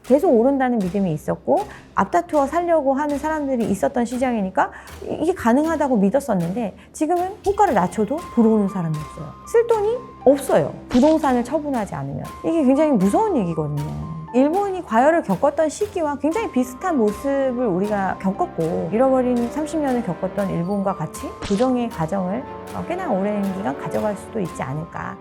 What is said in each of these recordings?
계속 오른다는 믿음이 있었고 앞다투어 살려고 하는 사람들이 있었던 시장이니까 이게 가능하다고 믿었었는데 지금은 호가를 낮춰도 들어오는 사람이 없어요. 쓸 돈이 없어요. 부동산을 처분하지 않으면. 이게 굉장히 무서운 얘기거든요. 일본이 과열을 겪었던 시기와 굉장히 비슷한 모습을 우리가 겪었고 잃어버린 30년을 겪었던 일본과 같이 조정의 과정을 꽤나 오랜 기간 가져갈 수도 있지 않을까.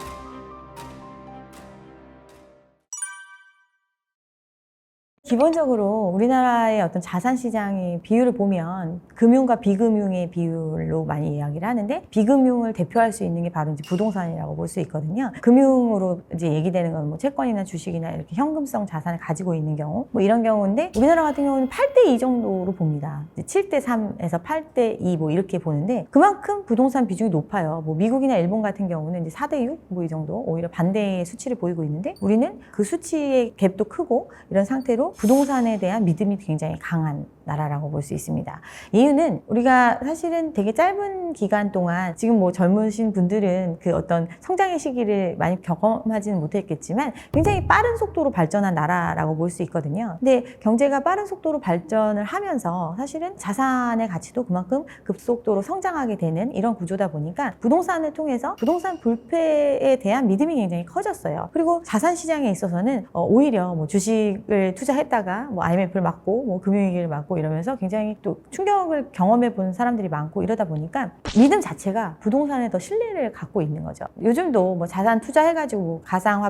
기본적으로 우리나라의 어떤 자산시장의 비율을 보면 금융과 비금융의 비율로 많이 이야기를 하는데 비금융을 대표할 수 있는 게 바로 이제 부동산이라고 볼 수 있거든요. 금융으로 이제 얘기되는 건 뭐 채권이나 주식이나 이렇게 현금성 자산을 가지고 있는 경우 뭐 이런 경우인데 우리나라 같은 경우는 8대2 정도로 봅니다. 7대3에서 8대2 뭐 이렇게 보는데 그만큼 부동산 비중이 높아요. 뭐 미국이나 일본 같은 경우는 이제 4대6 뭐 이 정도 오히려 반대의 수치를 보이고 있는데 우리는 그 수치의 갭도 크고 이런 상태로 부동산에 대한 믿음이 굉장히 강한 나라라고 볼 수 있습니다. 이유는 우리가 사실은 되게 짧은 기간 동안 지금 뭐 젊으신 분들은 그 어떤 성장의 시기를 많이 경험하지는 못했겠지만 굉장히 빠른 속도로 발전한 나라라고 볼 수 있거든요. 근데 경제가 빠른 속도로 발전을 하면서 사실은 자산의 가치도 그만큼 급속도로 성장하게 되는 이런 구조다 보니까 부동산을 통해서 부동산 불패에 대한 믿음이 굉장히 커졌어요. 그리고 자산 시장에 있어서는 오히려 뭐 주식을 투자했다가 뭐 IMF를 맞고 뭐 금융위기를 맞고 이러면서 굉장히 또 충격을 경험해 본 사람들이 많고 이러다 보니까 믿음 자체가 부동산에 더 신뢰를 갖고 있는 거죠. 요즘도 뭐 자산 투자해가지고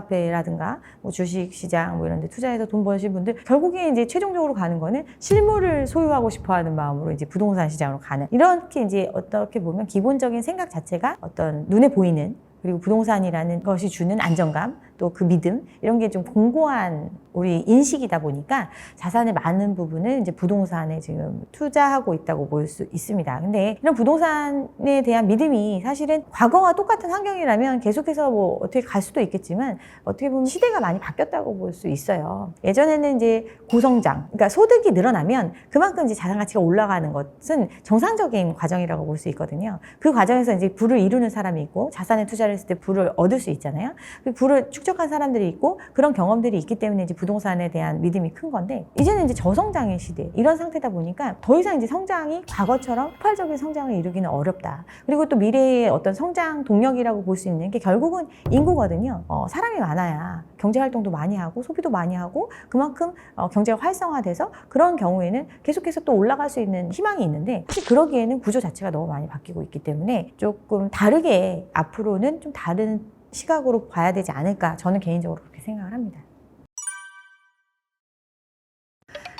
가상화폐라든가 뭐 주식시장 뭐 이런 데 투자해서 돈 버신 분들 결국에 이제 최종적으로 가는 거는 실물을 소유하고 싶어 하는 마음으로 이제 부동산 시장으로 가는 이렇게 이제 어떻게 보면 기본적인 생각 자체가 어떤 눈에 보이는 그리고 부동산이라는 것이 주는 안정감 또 그 믿음 이런 게 좀 공고한 우리 인식이다 보니까 자산의 많은 부분을 이제 부동산에 지금 투자하고 있다고 볼 수 있습니다. 근데 이런 부동산에 대한 믿음이 사실은 과거와 똑같은 환경이라면 계속해서 뭐 어떻게 갈 수도 있겠지만 어떻게 보면 시대가 많이 바뀌었다고 볼 수 있어요. 예전에는 이제 고성장, 그러니까 소득이 늘어나면 그만큼 이제 자산 가치가 올라가는 것은 정상적인 과정이라고 볼 수 있거든요. 그 과정에서 이제 부를 이루는 사람이 있고 자산에 투자를 했을 때 부를 얻을 수 있잖아요. 그 부를 축적한 사람들이 있고 그런 경험들이 있기 때문에 이제 부동산에 대한 믿음이 큰 건데 이제는 이제 저성장의 시대 이런 상태다 보니까 더 이상 이제 성장이 과거처럼 폭발적인 성장을 이루기는 어렵다. 그리고 또 미래의 어떤 성장 동력이라고 볼 수 있는 게 결국은 인구거든요. 사람이 많아야 경제 활동도 많이 하고 소비도 많이 하고 그만큼 경제가 활성화돼서 그런 경우에는 계속해서 또 올라갈 수 있는 희망이 있는데 사실 그러기에는 구조 자체가 너무 많이 바뀌고 있기 때문에 조금 다르게 앞으로는 좀 다른 시각으로 봐야 되지 않을까 저는 개인적으로 그렇게 생각을 합니다.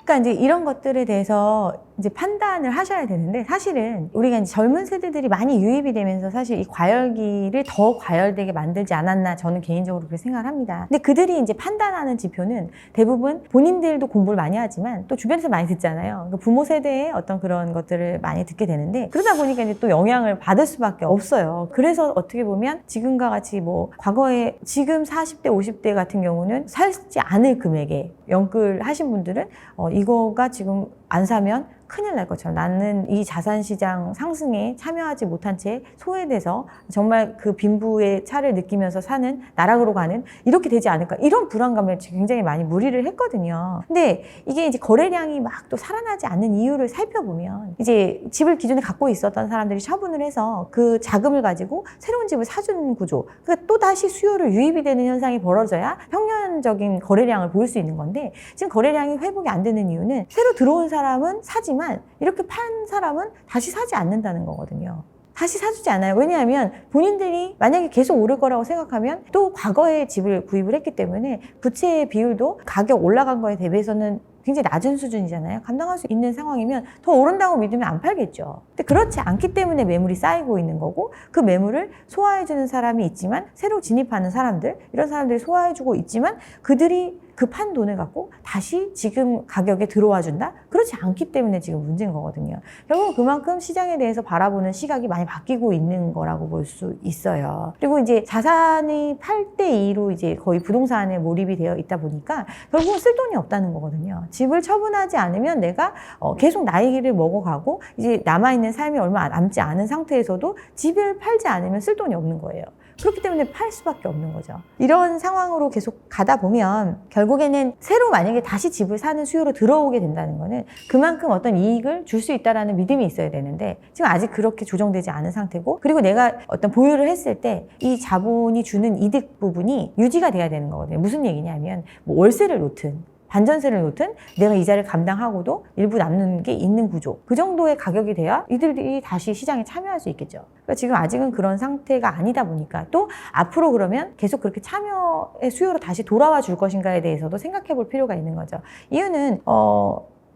그러니까 이제 이런 것들에 대해서 이제 판단을 하셔야 되는데 사실은 우리가 이제 젊은 세대들이 많이 유입이 되면서 사실 이 과열기를 더 과열되게 만들지 않았나 저는 개인적으로 그렇게 생각을 합니다. 근데 그들이 이제 판단하는 지표는 대부분 본인들도 공부를 많이 하지만 또 주변에서 많이 듣잖아요. 그러니까 부모 세대의 어떤 그런 것들을 많이 듣게 되는데 그러다 보니까 이제 또 영향을 받을 수밖에 없어요. 그래서 어떻게 보면 지금과 같이 뭐 과거에 지금 40대, 50대 같은 경우는 살지 않을 금액에 연끌하신 분들은 이거가 지금 안 사면 큰일 날 것처럼 나는 이 자산시장 상승에 참여하지 못한 채 소외돼서 정말 그 빈부의 차를 느끼면서 사는 나락으로 가는 이렇게 되지 않을까 이런 불안감을 굉장히 많이 무리를 했거든요. 근데 이게 이제 거래량이 막 또 살아나지 않는 이유를 살펴보면 이제 집을 기존에 갖고 있었던 사람들이 처분을 해서 그 자금을 가지고 새로운 집을 사주는 구조 그러니까 또 다시 수요를 유입이 되는 현상이 벌어져야 평년적인 거래량을 보일 수 있는 건데 지금 거래량이 회복이 안 되는 이유는 새로 들어온 사람은 사지만 이렇게 판 사람은 다시 사지 않는다는 거거든요. 다시 사주지 않아요. 왜냐하면 본인들이 만약에 계속 오를 거라고 생각하면 또 과거에 집을 구입을 했기 때문에 부채의 비율도 가격 올라간 거에 대비해서는 굉장히 낮은 수준이잖아요. 감당할 수 있는 상황이면 더 오른다고 믿으면 안 팔겠죠. 근데 그렇지 않기 때문에 매물이 쌓이고 있는 거고 그 매물을 소화해주는 사람이 있지만 새로 진입하는 사람들 이런 사람들이 소화해주고 있지만 그들이 그 판 돈을 갖고 다시 지금 가격에 들어와 준다? 그렇지 않기 때문에 지금 문제인 거거든요. 결국 그만큼 시장에 대해서 바라보는 시각이 많이 바뀌고 있는 거라고 볼 수 있어요. 그리고 이제 자산이 8대2로 이제 거의 부동산에 몰입이 되어 있다 보니까 결국은 쓸 돈이 없다는 거거든요. 집을 처분하지 않으면 내가 계속 나이를 먹어가고 이제 남아있는 삶이 얼마 남지 않은 상태에서도 집을 팔지 않으면 쓸 돈이 없는 거예요. 그렇기 때문에 팔 수밖에 없는 거죠. 이런 상황으로 계속 가다 보면 결국에는 새로 만약에 다시 집을 사는 수요로 들어오게 된다는 거는 그만큼 어떤 이익을 줄 수 있다라는 믿음이 있어야 되는데 지금 아직 그렇게 조정되지 않은 상태고, 그리고 내가 어떤 보유를 했을 때 이 자본이 주는 이득 부분이 유지가 돼야 되는 거거든요. 무슨 얘기냐면 뭐 월세를 놓든 반전세를 놓든 내가 이자를 감당하고도 일부 남는 게 있는 구조, 그 정도의 가격이 돼야 이들이 다시 시장에 참여할 수 있겠죠. 그러니까 지금 아직은 그런 상태가 아니다 보니까 또 앞으로 그러면 계속 그렇게 참여의 수요로 다시 돌아와 줄 것인가에 대해서도 생각해 볼 필요가 있는 거죠. 이유는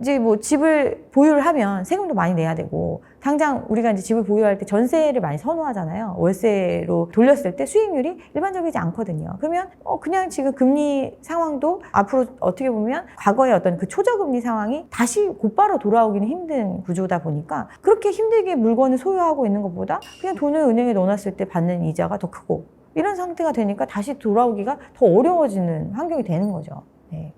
이제 뭐 집을 보유를 하면 세금도 많이 내야 되고, 당장 우리가 이제 집을 보유할 때 전세를 많이 선호하잖아요. 월세로 돌렸을 때 수익률이 일반적이지 않거든요. 그러면 그냥 지금 금리 상황도 앞으로 어떻게 보면 과거의 어떤 그 초저금리 상황이 다시 곧바로 돌아오기는 힘든 구조다 보니까 그렇게 힘들게 물건을 소유하고 있는 것보다 그냥 돈을 은행에 넣어놨을 때 받는 이자가 더 크고, 이런 상태가 되니까 다시 돌아오기가 더 어려워지는 환경이 되는 거죠. 네.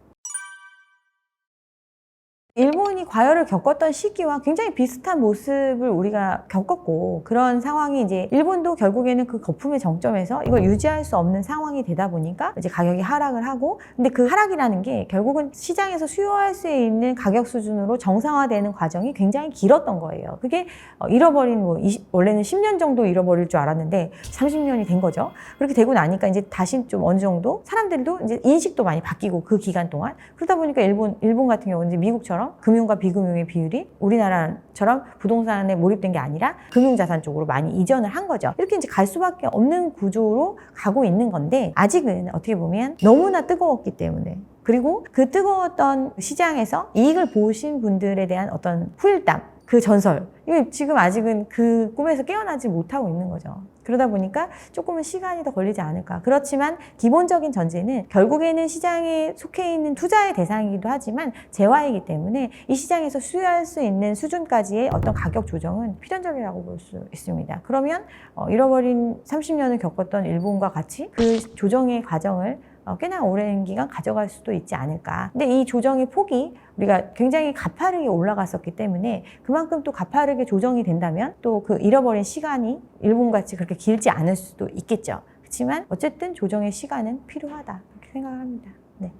일본이 과열을 겪었던 시기와 굉장히 비슷한 모습을 우리가 겪었고, 그런 상황이 이제 일본도 결국에는 그 거품의 정점에서 이걸 유지할 수 없는 상황이 되다 보니까 이제 가격이 하락을 하고, 근데 그 하락이라는 게 결국은 시장에서 수요할 수 있는 가격 수준으로 정상화되는 과정이 굉장히 길었던 거예요. 그게 잃어버린 원래는 10년 정도 잃어버릴 줄 알았는데 30년이 된 거죠. 그렇게 되고 나니까 이제 다시 좀 어느 정도 사람들도 이제 인식도 많이 바뀌고, 그 기간 동안 그러다 보니까 일본 같은 경우는 이제 미국처럼 금융과 비금융의 비율이 우리나라처럼 부동산에 몰입된 게 아니라 금융자산 쪽으로 많이 이전을 한 거죠. 이렇게 이제 갈 수밖에 없는 구조로 가고 있는 건데, 아직은 어떻게 보면 너무나 뜨거웠기 때문에, 그리고 그 뜨거웠던 시장에서 이익을 보신 분들에 대한 어떤 후일담, 그 전설, 이거 지금 아직은 그 꿈에서 깨어나지 못하고 있는 거죠. 그러다 보니까 조금은 시간이 더 걸리지 않을까. 그렇지만 기본적인 전제는 결국에는 시장에 속해 있는 투자의 대상이기도 하지만 재화이기 때문에 이 시장에서 수요할 수 있는 수준까지의 어떤 가격 조정은 필연적이라고 볼 수 있습니다. 그러면 잃어버린 30년을 겪었던 일본과 같이 그 조정의 과정을 꽤나 오랜 기간 가져갈 수도 있지 않을까. 근데 이 조정의 폭이 우리가 굉장히 가파르게 올라갔었기 때문에 그만큼 또 가파르게 조정이 된다면 또 그 잃어버린 시간이 일본같이 그렇게 길지 않을 수도 있겠죠. 그렇지만 어쨌든 조정의 시간은 필요하다, 그렇게 생각합니다. 네.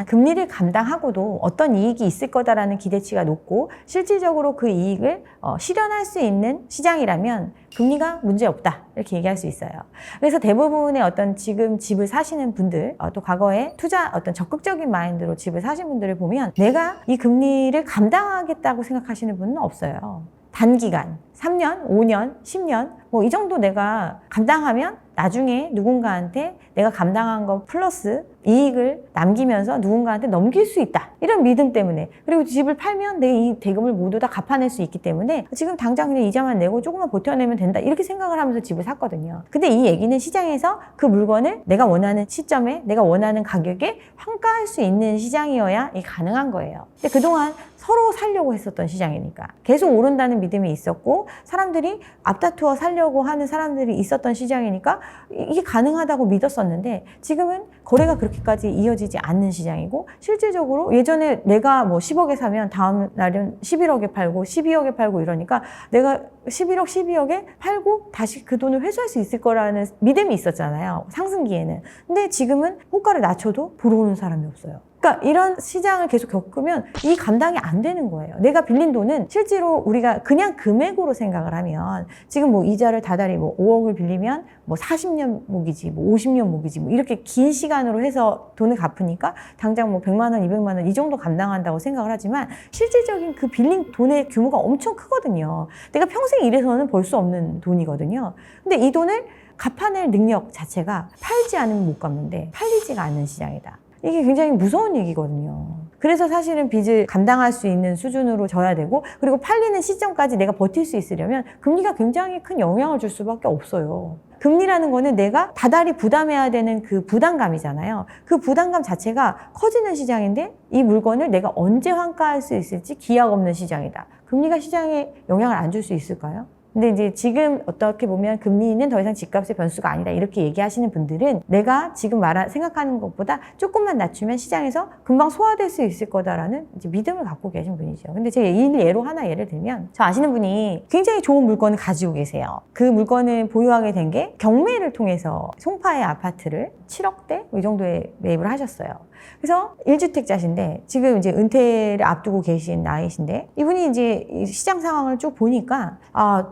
금리를 감당하고도 어떤 이익이 있을 거다라는 기대치가 높고 실질적으로 그 이익을 실현할 수 있는 시장이라면 금리가 문제없다, 이렇게 얘기할 수 있어요. 그래서 대부분의 어떤 지금 집을 사시는 분들, 또 과거에 투자 어떤 적극적인 마인드로 집을 사신 분들을 보면 내가 이 금리를 감당하겠다고 생각하시는 분은 없어요. 단기간 3년, 5년, 10년 뭐 이 정도 내가 감당하면 나중에 누군가한테 내가 감당한 거 플러스 이익을 남기면서 누군가한테 넘길 수 있다, 이런 믿음 때문에, 그리고 집을 팔면 내 이 대금을 모두 다 갚아낼 수 있기 때문에 지금 당장 그냥 이자만 내고 조금만 버텨내면 된다, 이렇게 생각을 하면서 집을 샀거든요. 근데 이 얘기는 시장에서 그 물건을 내가 원하는 시점에 내가 원하는 가격에 환가할 수 있는 시장이어야 이게 가능한 거예요. 근데 그동안 서로 살려고 했었던 시장이니까 계속 오른다는 믿음이 있었고, 사람들이 앞다투어 살려고 하는 사람들이 있었던 시장이니까 이게 가능하다고 믿었었는데, 지금은 거래가 그렇게까지 이어지지 않는 시장이고, 실질적으로 예전에 내가 뭐 10억에 사면 다음 날은 11억에 팔고 12억에 팔고 이러니까 내가 11억, 12억에 팔고 다시 그 돈을 회수할 수 있을 거라는 믿음이 있었잖아요, 상승기에는. 근데 지금은 호가를 낮춰도 보러 오는 사람이 없어요. 그러니까 이런 시장을 계속 겪으면 이 감당이 안 되는 거예요. 내가 빌린 돈은 실제로 우리가 그냥 금액으로 생각을 하면 지금 뭐 이자를 다달이 뭐 5억을 빌리면 뭐 40년 목이지, 뭐 50년 목이지, 뭐 이렇게 긴 시간으로 해서 돈을 갚으니까 당장 뭐 100만 원, 200만 원 이 정도 감당한다고 생각을 하지만 실질적인 그 빌린 돈의 규모가 엄청 크거든요. 내가 평생 일해서는 벌 수 없는 돈이거든요. 근데 이 돈을 갚아낼 능력 자체가 팔지 않으면 못 갚는데 팔리지가 않는 시장이다. 이게 굉장히 무서운 얘기거든요. 그래서 사실은 빚을 감당할 수 있는 수준으로 져야 되고, 그리고 팔리는 시점까지 내가 버틸 수 있으려면 금리가 굉장히 큰 영향을 줄 수밖에 없어요. 금리라는 거는 내가 다달이 부담해야 되는 그 부담감이잖아요. 그 부담감 자체가 커지는 시장인데 이 물건을 내가 언제 환가할 수 있을지 기약 없는 시장이다. 금리가 시장에 영향을 안 줄 수 있을까요? 근데 이제 지금 어떻게 보면 금리는 더 이상 집값의 변수가 아니다 이렇게 얘기하시는 분들은 내가 지금 생각하는 것보다 조금만 낮추면 시장에서 금방 소화될 수 있을 거다라는 이제 믿음을 갖고 계신 분이죠. 근데 제가 예를 들면 저 아시는 분이 굉장히 좋은 물건을 가지고 계세요. 그 물건을 보유하게 된 게 경매를 통해서 송파의 아파트를 7억대 이 정도에 매입을 하셨어요. 그래서 1주택자신데 지금 이제 은퇴를 앞두고 계신 나이신데 이분이 이제 시장 상황을 쭉 보니까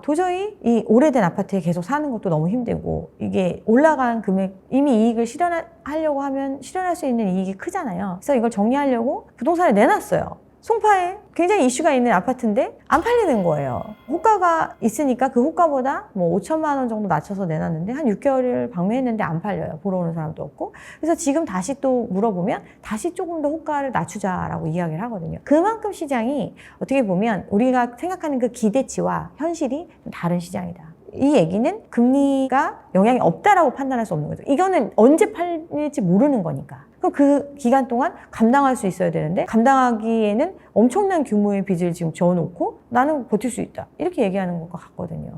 도저히 이 오래된 아파트에 계속 사는 것도 너무 힘들고 이게 올라간 금액 이미 이익을 실현하려고 하면 실현할 수 있는 이익이 크잖아요. 그래서 이걸 정리하려고 부동산을 내놨어요. 송파에 굉장히 이슈가 있는 아파트인데 안 팔리는 거예요. 호가가 있으니까 그 호가보다 뭐 5천만 원 정도 낮춰서 내놨는데 한 6개월을 방매했는데 안 팔려요. 보러 오는 사람도 없고. 그래서 지금 다시 또 물어보면 다시 조금 더 호가를 낮추자라고 이야기를 하거든요. 그만큼 시장이 어떻게 보면 우리가 생각하는 그 기대치와 현실이 좀 다른 시장이다. 이 얘기는 금리가 영향이 없다라고 판단할 수 없는 거죠. 이거는 언제 팔릴지 모르는 거니까. 그럼 그 기간 동안 감당할 수 있어야 되는데 감당하기에는 엄청난 규모의 빚을 지금 지어놓고 나는 버틸 수 있다. 이렇게 얘기하는 것 같거든요.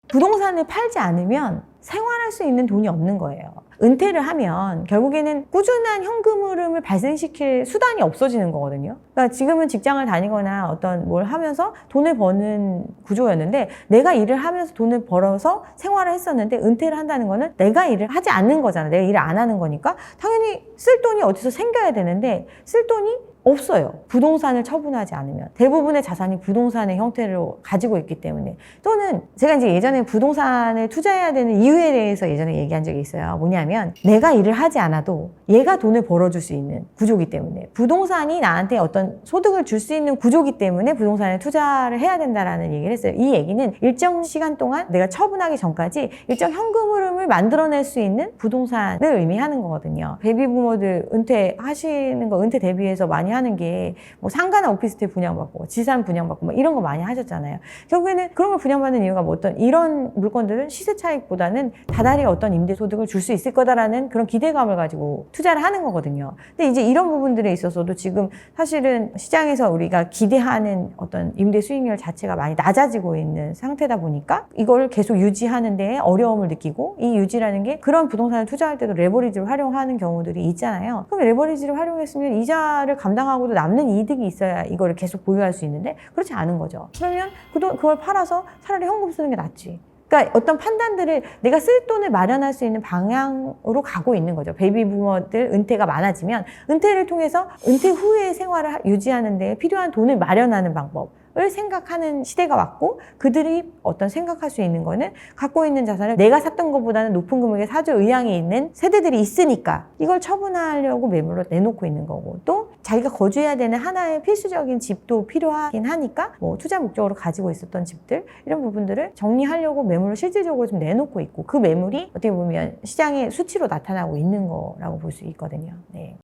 부동산을 팔지 않으면 생활할 수 있는 돈이 없는 거예요. 은퇴를 하면 결국에는 꾸준한 현금 흐름을 발생시킬 수단이 없어지는 거거든요. 그러니까 지금은 직장을 다니거나 어떤 뭘 하면서 돈을 버는 구조였는데 내가 일을 하면서 돈을 벌어서 생활을 했었는데 은퇴를 한다는 거는 내가 일을 하지 않는 거잖아. 내가 일을 안 하는 거니까 당연히 쓸 돈이 어디서 생겨야 되는데 쓸 돈이 없어요. 부동산을 처분하지 않으면. 대부분의 자산이 부동산의 형태로 가지고 있기 때문에. 또는 제가 이제 예전에 부동산을 투자해야 되는 이유에 대해서 예전에 얘기한 적이 있어요. 뭐냐면 내가 일을 하지 않아도 얘가 돈을 벌어줄 수 있는 구조이기 때문에 부동산이 나한테 어떤 소득을 줄 수 있는 구조이기 때문에 부동산에 투자를 해야 된다라는 얘기를 했어요. 이 얘기는 일정 시간 동안 내가 처분하기 전까지 일정 현금 흐름을 만들어낼 수 있는 부동산을 의미하는 거거든요. 베이비부모들 은퇴하시는 거 은퇴 대비해서 많이 하는 게 뭐 상가나 오피스텔 분양받고 지산 분양받고 뭐 이런 거 많이 하셨잖아요. 결국에는 그런 걸 분양받는 이유가 뭐 어떤 이런 물건들은 시세 차익보다는 다달이 어떤 임대 소득을 줄 수 있을 거다라는 그런 기대감을 가지고 투자를 하는 거거든요. 근데 이제 이런 부분들에 있어서도 지금 사실은 시장에서 우리가 기대하는 어떤 임대 수익률 자체가 많이 낮아지고 있는 상태다 보니까 이걸 계속 유지하는 데 어려움을 느끼고 이 유지라는 게 그런 부동산을 투자할 때도 레버리지를 활용하는 경우들이 있잖아요. 그럼 레버리지를 활용했으면 이자를 감당하고도 남는 이득이 있어야 이거를 계속 보유할 수 있는데 그렇지 않은 거죠. 그러면 그걸 팔아서 차라리 현금 쓰는 게 낫지. 그러니까 어떤 판단들을 내가 쓸 돈을 마련할 수 있는 방향으로 가고 있는 거죠. 베이비부머들 은퇴가 많아지면 은퇴를 통해서 은퇴 후의 생활을 유지하는 데 필요한 돈을 마련하는 방법 을 생각하는 시대가 왔고 그들이 어떤 생각할 수 있는 거는 갖고 있는 자산을 내가 샀던 것보다는 높은 금액에 사줄 의향이 있는 세대들이 있으니까 이걸 처분하려고 매물로 내놓고 있는 거고 또 자기가 거주해야 되는 하나의 필수적인 집도 필요하긴 하니까 뭐 투자 목적으로 가지고 있었던 집들 이런 부분들을 정리하려고 매물을 실질적으로 좀 내놓고 있고 그 매물이 어떻게 보면 시장의 수치로 나타나고 있는 거라고 볼 수 있거든요. 네.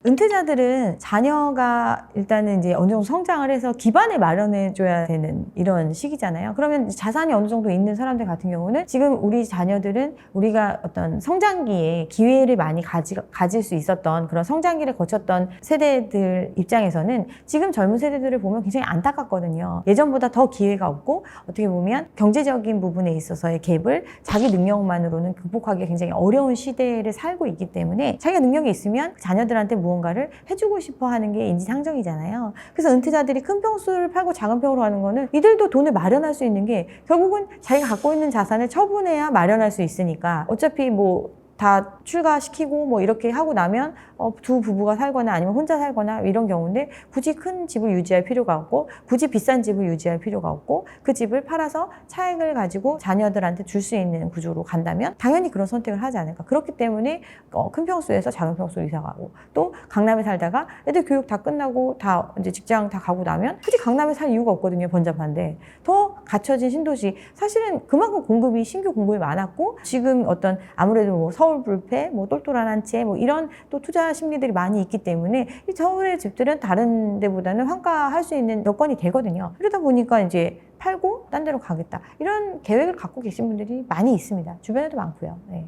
은퇴자들은 자녀가 일단은 이제 어느 정도 성장을 해서 기반을 마련해 줘야 되는 이런 시기잖아요. 그러면 자산이 어느 정도 있는 사람들 같은 경우는 지금 우리 자녀들은 우리가 어떤 성장기에 기회를 많이 가질 수 있었던 그런 성장기를 거쳤던 세대들 입장에서는 지금 젊은 세대들을 보면 굉장히 안타깝거든요. 예전보다 더 기회가 없고 어떻게 보면 경제적인 부분에 있어서의 갭을 자기 능력만으로는 극복하기 굉장히 어려운 시대를 살고 있기 때문에 자기가 능력이 있으면 자녀들한테 무언가를 해주고 싶어 하는 게 인지상정이잖아요. 그래서 은퇴자들이 큰 평수를 팔고 작은 평으로 하는 거는 이들도 돈을 마련할 수 있는 게 결국은 자기가 갖고 있는 자산을 처분해야 마련할 수 있으니까 어차피 뭐 다 출가시키고 뭐 이렇게 하고 나면 두 부부가 살거나 아니면 혼자 살거나 이런 경우인데 굳이 큰 집을 유지할 필요가 없고 굳이 비싼 집을 유지할 필요가 없고 그 집을 팔아서 차익을 가지고 자녀들한테 줄 수 있는 구조로 간다면 당연히 그런 선택을 하지 않을까. 그렇기 때문에 큰 평수에서 작은 평수로 이사 가고 또 강남에 살다가 애들 교육 다 끝나고 다 이제 직장 다 가고 나면 굳이 강남에 살 이유가 없거든요. 번잡한데 더 갖춰진 신도시 사실은 그만큼 공급이 신규 공급이 많았고 지금 어떤 아무래도 뭐 서울 불패, 뭐 똘똘한 한 채, 뭐 이런 또 투자 심리들이 많이 있기 때문에 이 서울의 집들은 다른 데보다는 환가할 수 있는 여건이 되거든요. 그러다 보니까 이제 팔고 딴 데로 가겠다. 이런 계획을 갖고 계신 분들이 많이 있습니다. 주변에도 많고요. 네.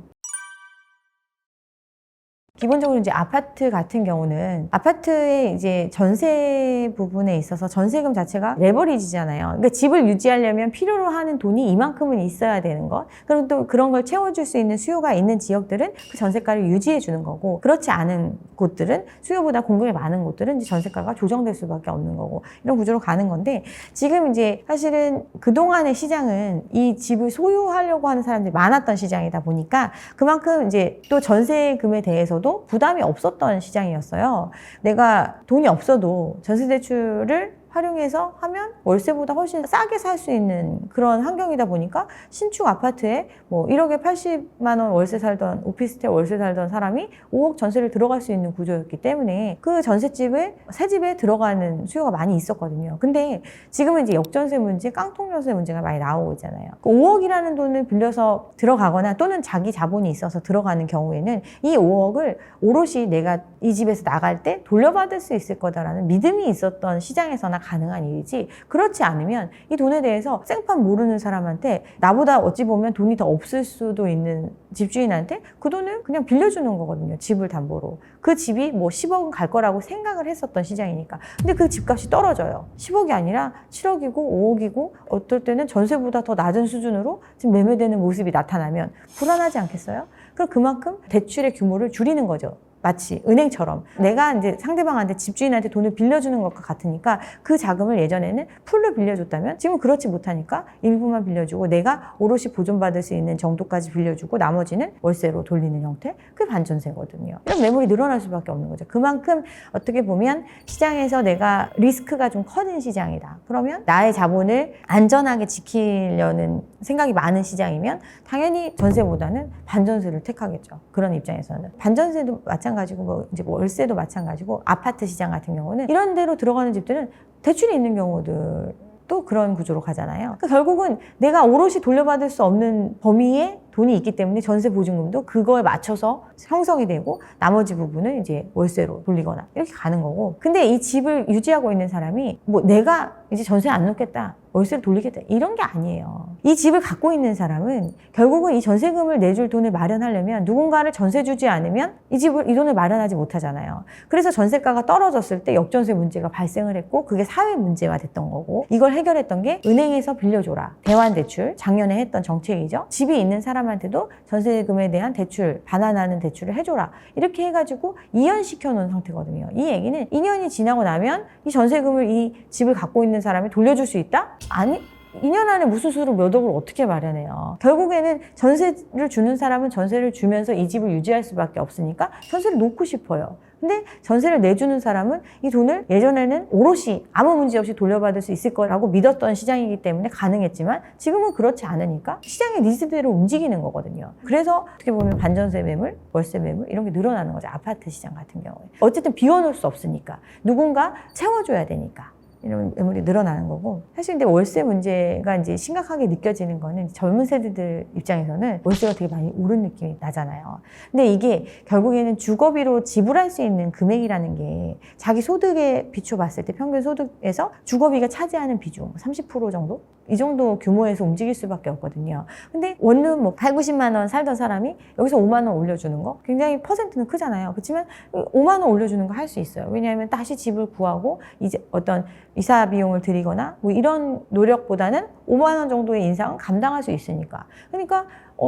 기본적으로 이제 아파트 같은 경우는 아파트의 이제 전세 부분에 있어서 전세금 자체가 레버리지잖아요. 그러니까 집을 유지하려면 필요로 하는 돈이 이만큼은 있어야 되는 것. 그리고 또 그런 걸 채워줄 수 있는 수요가 있는 지역들은 그 전세가를 유지해 주는 거고, 그렇지 않은 곳들은 수요보다 공급이 많은 곳들은 이제 전세가가 조정될 수밖에 없는 거고, 이런 구조로 가는 건데, 지금 이제 사실은 그동안의 시장은 이 집을 소유하려고 하는 사람들이 많았던 시장이다 보니까 그만큼 이제 또 전세금에 대해서도 부담이 없었던 시장이었어요. 내가 돈이 없어도 전세대출을 활용해서 하면 월세보다 훨씬 싸게 살 수 있는 그런 환경이다 보니까 신축 아파트에 뭐 1억에 80만 원 월세 살던, 오피스텔 월세 살던 사람이 5억 전세를 들어갈 수 있는 구조였기 때문에 그 전셋집에 새 집에 들어가는 수요가 많이 있었거든요. 근데 지금은 이제 역전세 문제, 깡통전세 문제가 많이 나오고 있잖아요. 그 5억이라는 돈을 빌려서 들어가거나 또는 자기 자본이 있어서 들어가는 경우에는 이 5억을 오롯이 내가 이 집에서 나갈 때 돌려받을 수 있을 거다라는 믿음이 있었던 시장에서나 가능한 일이지, 그렇지 않으면 이 돈에 대해서 생판 모르는 사람한테, 나보다 어찌 보면 돈이 더 없을 수도 있는 집주인한테 그 돈을 그냥 빌려주는 거거든요. 집을 담보로. 그 집이 뭐 10억은 갈 거라고 생각을 했었던 시장이니까. 근데 그 집값이 떨어져요. 10억이 아니라 7억이고 5억이고 어떨 때는 전세보다 더 낮은 수준으로 지금 매매되는 모습이 나타나면 불안하지 않겠어요? 그럼 그만큼 대출의 규모를 줄이는 거죠. 마치 은행처럼 내가 이제 상대방한테, 집주인한테 돈을 빌려주는 것과 같으니까 그 자금을 예전에는 풀로 빌려줬다면 지금은 그렇지 못하니까 일부만 빌려주고 내가 오롯이 보존받을 수 있는 정도까지 빌려주고 나머지는 월세로 돌리는 형태, 그게 반전세거든요. 이런 매물이 늘어날 수밖에 없는 거죠. 그만큼 어떻게 보면 시장에서 내가 리스크가 좀 커진 시장이다. 그러면 나의 자본을 안전하게 지키려는 생각이 많은 시장이면 당연히 전세보다는 반전세를 택하겠죠. 그런 입장에서는. 반전세도 마찬가지고 뭐 이제 월세도 마찬가지고, 아파트 시장 같은 경우는 이런 데로 들어가는 집들은 대출이 있는 경우들 또 그런 구조로 가잖아요. 그러니까 결국은 내가 오롯이 돌려받을 수 없는 범위에 돈이 있기 때문에 전세 보증금도 그거에 맞춰서 형성이 되고 나머지 부분은 이제 월세로 돌리거나 이렇게 가는 거고, 근데 이 집을 유지하고 있는 사람이 뭐 내가 이제 전세 안 놓겠다, 월세를 돌리겠다, 이런 게 아니에요. 이 집을 갖고 있는 사람은 결국은 이 전세금을 내줄 돈을 마련하려면 누군가를 전세 주지 않으면 이 돈을 마련하지 못하잖아요. 그래서 전세가가 떨어졌을 때 역전세 문제가 발생을 했고, 그게 사회 문제가 됐던 거고, 이걸 해결했던 게 은행에서 빌려줘라, 대환대출, 작년에 했던 정책이죠. 집이 있는 사람한테도 전세금에 대한 대출, 반환하는 대출을 해줘라, 이렇게 해가지고 이연시켜 놓은 상태거든요. 이 얘기는 2년이 지나고 나면 이 전세금을 이 집을 갖고 있는 사람이 돌려줄 수 있다? 아니, 2년 안에 무슨 수로 몇 억을 어떻게 마련해요. 결국에는 전세를 주는 사람은 전세를 주면서 이 집을 유지할 수밖에 없으니까 전세를 놓고 싶어요. 근데 전세를 내주는 사람은 이 돈을 예전에는 오롯이 아무 문제 없이 돌려받을 수 있을 거라고 믿었던 시장이기 때문에 가능했지만 지금은 그렇지 않으니까 시장의 니즈대로 움직이는 거거든요. 그래서 어떻게 보면 반전세 매물, 월세 매물 이런 게 늘어나는 거죠. 아파트 시장 같은 경우에. 어쨌든 비워놓을 수 없으니까. 누군가 채워줘야 되니까. 이런 매물이 늘어나는 거고, 사실 근데 월세 문제가 이제 심각하게 느껴지는 거는 젊은 세대들 입장에서는 월세가 되게 많이 오른 느낌이 나잖아요. 근데 이게 결국에는 주거비로 지불할 수 있는 금액이라는 게 자기 소득에 비춰봤을 때 평균 소득에서 주거비가 차지하는 비중 30% 정도? 이 정도 규모에서 움직일 수밖에 없거든요. 근데 원룸 뭐 8, 90만 원 살던 사람이 여기서 5만 원 올려주는 거 굉장히 퍼센트는 크잖아요. 그렇지만 5만 원 올려주는 거 할 수 있어요. 왜냐하면 다시 집을 구하고 이제 어떤 이사 비용을 들이거나 뭐 이런 노력보다는 5만 원 정도의 인상은 감당할 수 있으니까. 그러니까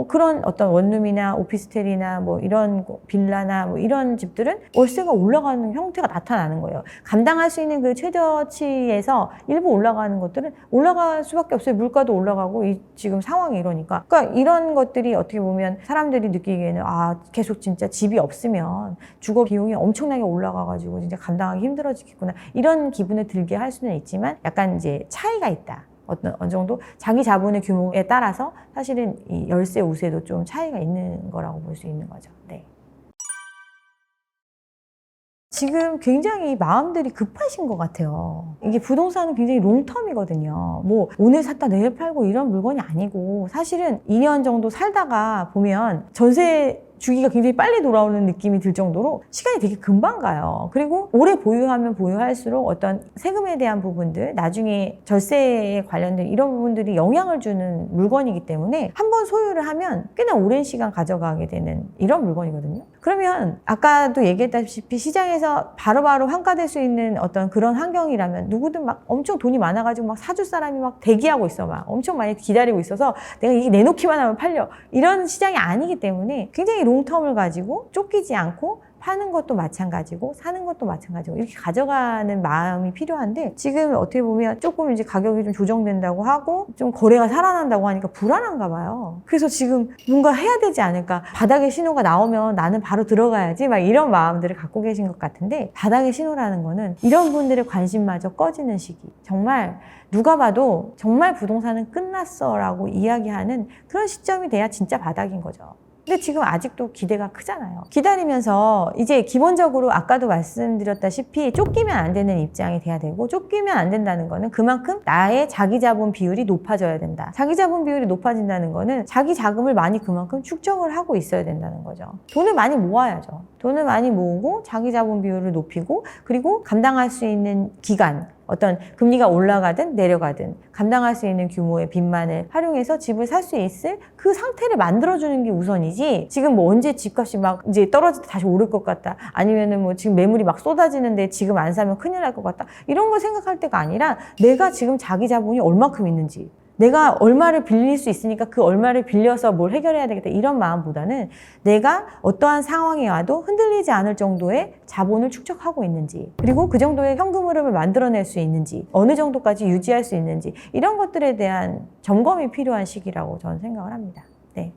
그런 어떤 원룸이나 오피스텔이나 뭐 이런 빌라나 뭐 이런 집들은 월세가 올라가는 형태가 나타나는 거예요. 감당할 수 있는 그 최저치에서 일부 올라가는 것들은 올라갈 수밖에 없어요. 물가도 올라가고 지금 상황이 이러니까. 그러니까 이런 것들이 어떻게 보면 사람들이 느끼기에는 계속 진짜 집이 없으면 주거 비용이 엄청나게 올라가가지고 진짜 감당하기 힘들어지겠구나, 이런 기분을 들게 할 수는 있지만 약간 이제 차이가 있다. 어느 정도 자기 자본의 규모에 따라서 사실은 이 열세 우세도 좀 차이가 있는 거라고 볼 수 있는 거죠. 네. 지금 굉장히 마음들이 급하신 것 같아요. 이게 부동산은 굉장히 롱텀이거든요. 뭐 오늘 샀다 내일 팔고 이런 물건이 아니고, 사실은 2년 정도 살다가 보면 전세 주기가 굉장히 빨리 돌아오는 느낌이 들 정도로 시간이 되게 금방 가요. 그리고 오래 보유하면 보유할수록 어떤 세금에 대한 부분들, 나중에 절세에 관련된 이런 부분들이 영향을 주는 물건이기 때문에 한 번 소유를 하면 꽤나 오랜 시간 가져가게 되는 이런 물건이거든요. 그러면 아까도 얘기했다시피 시장에서 바로바로 환가될 수 있는 어떤 그런 환경이라면 누구든 막 엄청 돈이 많아가지고 막 사줄 사람이 막 대기하고 있어. 막 엄청 많이 기다리고 있어서 내가 이게 내놓기만 하면 팔려. 이런 시장이 아니기 때문에 굉장히 롱텀을 가지고 쫓기지 않고 파는 것도 마찬가지고 사는 것도 마찬가지고 이렇게 가져가는 마음이 필요한데 지금 어떻게 보면 조금 이제 가격이 좀 조정된다고 하고 좀 거래가 살아난다고 하니까 불안한가 봐요. 그래서 지금 뭔가 해야 되지 않을까. 바닥에 신호가 나오면 나는 바로 들어가야지 막 이런 마음들을 갖고 계신 것 같은데 바닥의 신호라는 거는 이런 분들의 관심마저 꺼지는 시기. 정말 누가 봐도 정말 부동산은 끝났어 라고 이야기하는 그런 시점이 돼야 진짜 바닥인 거죠. 근데 지금 아직도 기대가 크잖아요. 기다리면서 이제 기본적으로 아까도 말씀드렸다시피 쫓기면 안 되는 입장이 돼야 되고 쫓기면 안 된다는 거는 그만큼 나의 자기 자본 비율이 높아져야 된다. 자기 자본 비율이 높아진다는 거는 자기 자금을 많이 그만큼 축적을 하고 있어야 된다는 거죠. 돈을 많이 모아야죠. 돈을 많이 모으고 자기 자본 비율을 높이고 그리고 감당할 수 있는 기간 어떤 금리가 올라가든 내려가든 감당할 수 있는 규모의 빚만을 활용해서 집을 살 수 있을 그 상태를 만들어주는 게 우선이지 지금 뭐 언제 집값이 막 이제 떨어질 때 다시 오를 것 같다 아니면은 뭐 지금 매물이 막 쏟아지는데 지금 안 사면 큰일 날 것 같다 이런 걸 생각할 때가 아니라 내가 지금 자기 자본이 얼마큼 있는지 내가 얼마를 빌릴 수 있으니까 그 얼마를 빌려서 뭘 해결해야 되겠다 이런 마음보다는 내가 어떠한 상황에 와도 흔들리지 않을 정도의 자본을 축적하고 있는지 그리고 그 정도의 현금 흐름을 만들어낼 수 있는지 어느 정도까지 유지할 수 있는지 이런 것들에 대한 점검이 필요한 시기라고 저는 생각을 합니다. 네.